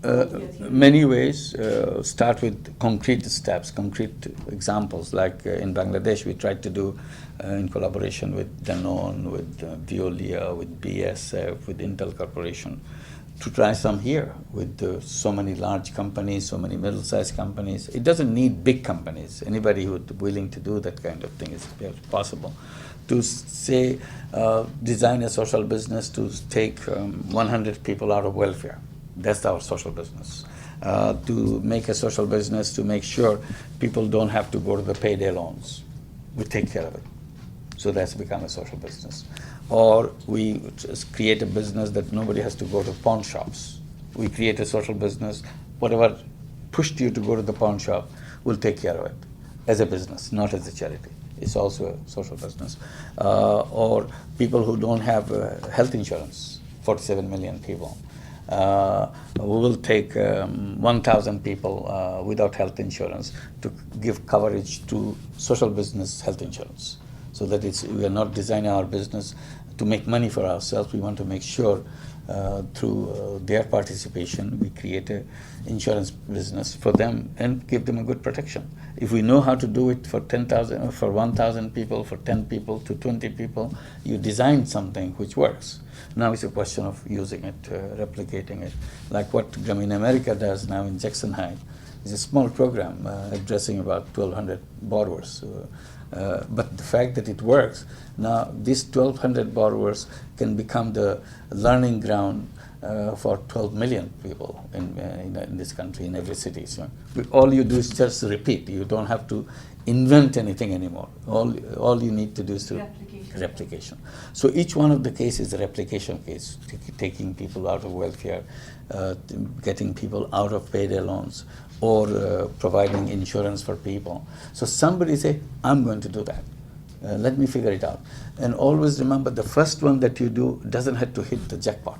Many ways. Start with concrete steps, concrete examples. Like in Bangladesh, we tried to do in collaboration with Danone, with Veolia, with BSF, with Intel Corporation, to try some here with so many large companies, so many middle-sized companies. It doesn't need big companies. Anybody who's willing to do that kind of thing is possible. To say, design a social business to take 100 people out of welfare. That's our social business. To make a social business to make sure people don't have to go to the payday loans. We take care of it. So that's become a social business. Or we just create a business that nobody has to go to pawn shops. We create a social business, whatever pushed you to go to the pawn shop, we'll take care of it as a business, not as a charity. It's also a social business. Or people who don't have health insurance, 47 million people. We will take 1,000 people without health insurance to give coverage to social business health insurance. So that we are not designing our business to make money for ourselves. We want to make sure through their participation, we create an insurance business for them and give them a good protection. If we know how to do it for 10,000, for 1,000 people, for 10 people, to 20 people, you design something which works. Now it's a question of using it, replicating it. Like what Grameen America does now in Jackson Heights. It's a small program addressing about 1,200 borrowers. But the fact that it works, now these 1,200 borrowers can become the learning ground for 12 million people in this country, in every city. So all you do is just repeat. You don't have to invent anything anymore. All you need to do is replication. So each one of the cases is a replication case, taking people out of welfare, getting people out of payday loans, or providing insurance for people. So somebody say, I'm going to do that. Let me figure it out. And always remember, the first one that you do doesn't have to hit the jackpot.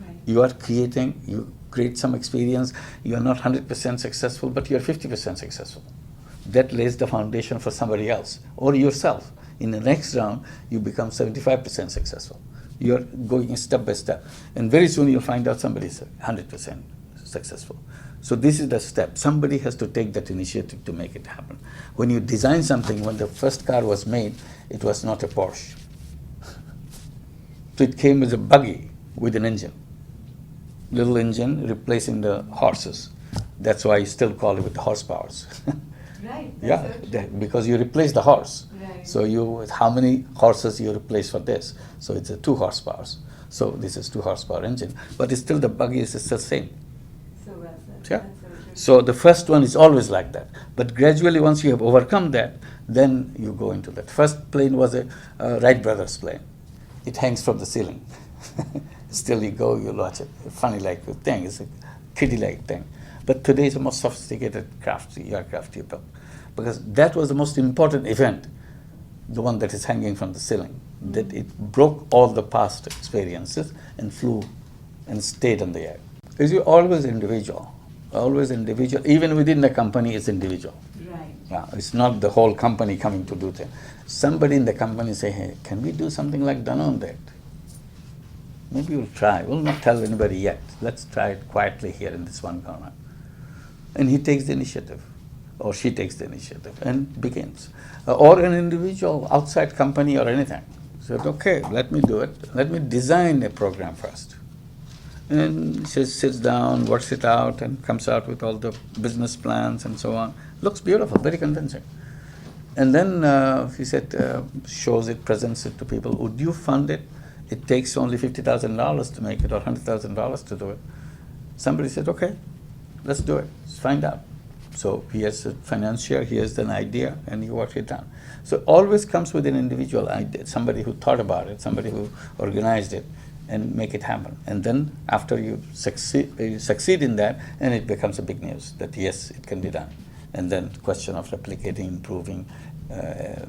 Right. You are creating, you create some experience, you are not 100% successful, but you are 50% successful. That lays the foundation for somebody else, or yourself. In the next round, you become 75% successful. You're going step by step. And very soon you'll find out somebody's 100% successful. So this is the step. Somebody has to take that initiative to make it happen. When you design something, when the first car was made, it was not a Porsche. So it came as a buggy with an engine. Little engine replacing the horses. That's why you still call it with the horsepowers. Right. Yeah, because you replace the horse. Right. So how many horses you replace for this? So it's a 2 horsepowers. So this is 2 horsepower engine, but it's still the buggy is the same. So well said. Yeah. That's So the first one is always like that. But gradually, once you have overcome that, then you go into that. First plane was a Wright brothers plane. It hangs from the ceiling. Still you go, you watch it. Funny like thing. It's a kiddie-like thing. But today is a more sophisticated aircraft you built. Because that was the most important event, the one that is hanging from the ceiling. That it broke all the past experiences and flew and stayed in the air. Because you're always individual. Always individual. Even within the company, it's individual. Right. Yeah, it's not the whole company coming to do things. Somebody in the company say, hey, can we do something like Danone did? Maybe we'll try. We'll not tell anybody yet. Let's try it quietly here in this one corner. And he takes the initiative, or she takes the initiative, and begins. Or an individual outside company or anything. Said, okay, let me do it. Let me design a program first. And she sits down, works it out, and comes out with all the business plans and so on. Looks beautiful, very convincing. And then he said, shows it, presents it to people. Would you fund it? It takes only $50,000 to make it, or $100,000 to do it. Somebody said, okay, let's do it. Let's find out. So here's a financier, here's an idea, and you work it out. So it always comes with an individual idea, somebody who thought about it, somebody who organized it, and make it happen. And then after you succeed in that, and it becomes a big news that yes, it can be done. And then the question of replicating, improving,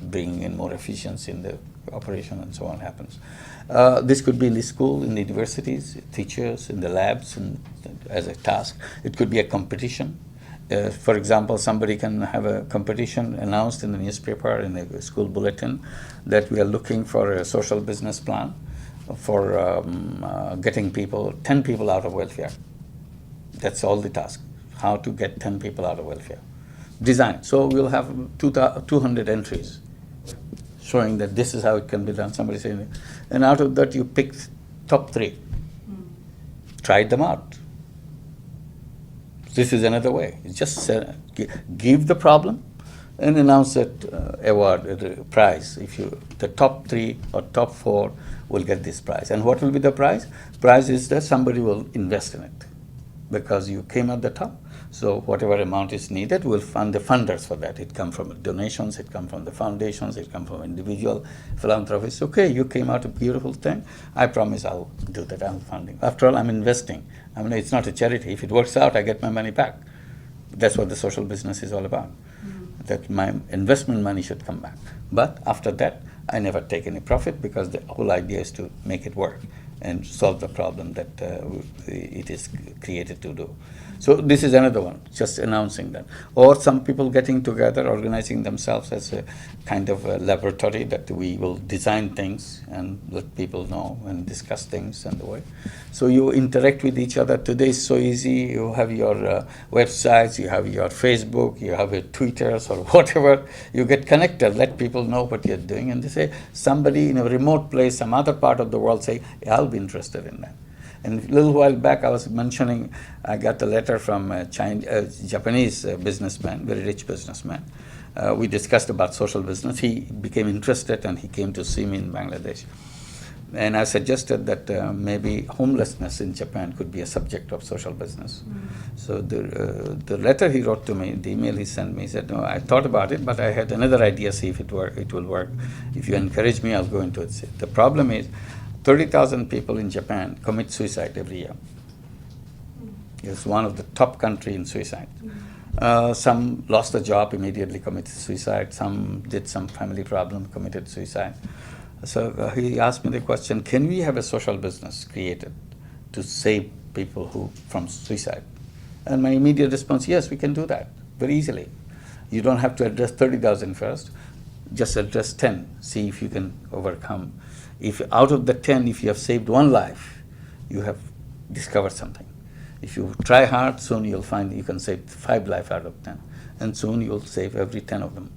bringing in more efficiency in the operation and so on happens. This could be in the school, in the universities, teachers, in the labs, and as a task. It could be a competition. For example, somebody can have a competition announced in the newspaper, in the school bulletin, that we are looking for a social business plan for getting 10 people out of welfare. That's all the task. How to get 10 people out of welfare. Design. So we'll have 200 entries showing that this is how it can be done. Somebody saying, and out of that you pick top 3. Try them out. This is another way. It's just give the problem and announce that award, prize. If the top 3 or top 4 will get this prize. And what will be the prize? Prize is that somebody will invest in it because you came at the top. So whatever amount is needed, we'll fund the funders for that. It comes from donations, it comes from the foundations, it comes from individual philanthropists. Okay, you came out a beautiful thing. I promise I'll do that. I'm funding. After all, I'm investing. I mean, it's not a charity. If it works out, I get my money back. That's what the social business is all about. That my investment money should come back. But after that, I never take any profit because the whole idea is to make it work and solve the problem that it is created to do. So this is another one, just announcing that. Or some people getting together, organizing themselves as a kind of a laboratory that we will design things and let people know and discuss things and the way. So you interact with each other. Today is so easy. You have your websites, you have your Facebook, you have your Twitters or whatever. You get connected, let people know what you're doing. And they say, somebody in a remote place, some other part of the world say, yeah, I'll be interested in that. And a little while back, I was mentioning, I got a letter from a Japanese businessman, very rich businessman. We discussed about social business. He became interested and he came to see me in Bangladesh. And I suggested that maybe homelessness in Japan could be a subject of social business. So the letter he wrote to me, the email he sent me, he said, no, I thought about it, but I had another idea, see if it will work. If you encourage me, I'll go into it. The problem is, 30,000 people in Japan commit suicide every year. It's one of the top countries in suicide. Some lost a job, immediately committed suicide. Some did some family problem, committed suicide. So he asked me the question, can we have a social business created to save people from suicide? And my immediate response, yes, we can do that very easily. You don't have to address 30,000 first, just address 10, see if you can overcome. If out of the 10, if you have saved 1 life, you have discovered something. If you try hard, soon you'll find you can save 5 lives out of 10. And soon you'll save every 10 of them.